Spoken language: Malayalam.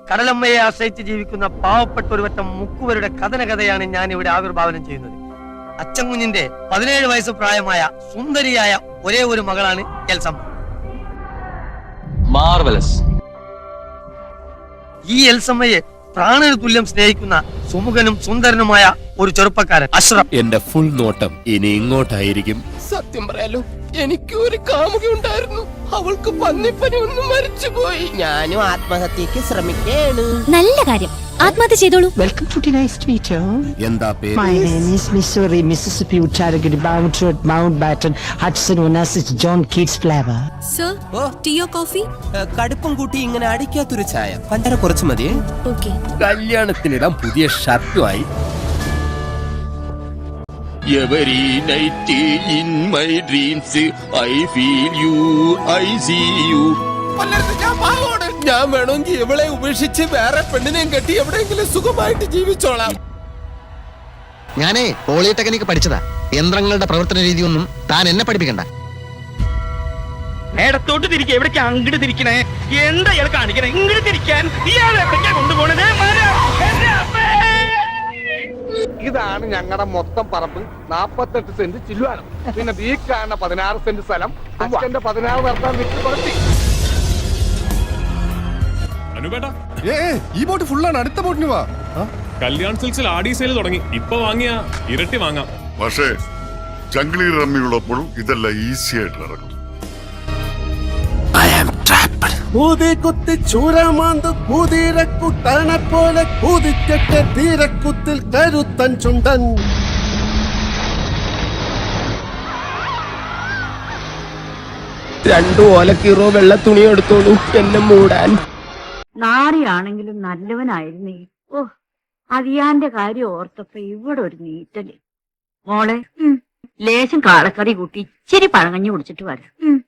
കടലമ്മയെ ആശ്രയിച്ച് ജീവിക്കുന്ന പാവപ്പെട്ട ഒരു വട്ടം മുക്കുവരുടെ കഥയാണ് ഞാൻ ഇവിടെ ആവിർഭാവനം ചെയ്യുന്നത്. അച്ചൻകുഞ്ഞിന്റെ 17 വയസ്സ് പ്രായമായ സുന്ദരിയായ ഒരേ ഒരു മകളാണ് എൽസമ്മ. മാർവലസ്. ഈ എൽസമ്മയെ പ്രാണന് തുല്യം സ്നേഹിക്കുന്ന സുമുഖനും സുന്ദരനുമായ ഒരു ചെറുപ്പക്കാരൻ അഷ്റഫ്. എന്റെ ഫുൾ നോട്ടം ഇനി ഇങ്ങോട്ടായിരിക്കും. സത്യം പറയാലോ, എനിക്ക് ഒരു കാമുകി ഉണ്ടായിരുന്നു. അവൾക്ക് പന്നിപ്പനി ഒന്ന് മരിച്ചുപോയി. ഞാനും ആത്മഹത്യക്ക് ശ്രമിക്കേണ്. നല്ല കാര്യം, ആത്മഹത്യ ചെയ്തോളൂ. Welcome to tonight's meeting. എന്താ പേര്? My name is Missouri, Mississippi, Chattahoochee, Boundary, Mountbatten, Hudson, Onassis, John Keats flavor. Sir, tea or coffee? കടുപ്പം കൂട്ടി ഇങ്ങനെ അടിക്കാത്തൊരു ചായ. പഞ്ചാര കുറച്ച് മതിയേ. Okay. കല്യാണത്തിനിടാൻ പുതിയ ഷർട്ടുമായി. Every night in my dreams I feel you, I see you. ഞാൻ വേണമെങ്കിൽ ഇവളെ ഉപേക്ഷിച്ച് വേറെ പെണ്ണിനെയും കെട്ടി എവിടെയെങ്കിലും സുഖമായിട്ട് ജീവിച്ചോളാം. ഞാനേ പോളിടെക്നിക്ക് പഠിച്ചതാ. യന്ത്രങ്ങളുടെ പ്രവർത്തന രീതിയൊന്നും താൻ എന്നെ പഠിപ്പിക്കണ്ട. ഇടത്തോട്ട് തിരിക്കുക, എവിടേക്ക് അങ്ങോട്ട് തിരിക്കണേ? എന്താ ഇയാൾ കാണിക്കണേ? ഇങ്ങോട്ട് തിരിക്കാൻ ഇയാൾ എവിടേക്കാ കൊണ്ടുപോണത്? ഇതാണ് ഞങ്ങളുടെ മൊത്തം പറമ്പ്. 48 സെന്റ് ചില്ലുവാനം. പിന്നെ ഈ കാണുന്ന 16 സെന്റ് സ്ഥലം അച്ഛന്റെ 16 നടത്താൻ വിറ്റ് കൊടുത്തി. ഈ ബോട്ട് ഫുള്ളാണ്. അടുത്ത ബോട്ടിന് വാ. കല്യാൺ സിൽക്സിൽ ആഡി സെയിൽ തുടങ്ങി. ഇപ്പൊ വാങ്ങിയ ഇരട്ടി വാങ്ങാം. പക്ഷേ ജംഗ്ലി റമ്മിയുള്ളപ്പോഴും ഇതെല്ലാം ഈസി ആയിട്ട് നടക്കും. കുത്തി ചൂരമാന്ത് കുതിരക്കുട്ടനെ പോലെ കുതിക്കട്ടെ തീരക്കുത്തിൽ കരുത്തൻ ചുണ്ടൻ. രണ്ടു ഓലക്കീറോ വെള്ള തുണി എടുത്തോളൂ എന്നെ മൂടാൻ. നാരിയാണെങ്കിലും നല്ലവനായിരുന്നേ. ഓ, അതിയാന്റെ കാര്യം ഓർത്തപ്പോ ഇവിടെ ഒരു നീറ്റല്. മോളെ, ലേശം കാളക്കറി കൂട്ടി ഇച്ചിരി പഴങ്ങഞ്ഞു കുടിച്ചിട്ട് വരും.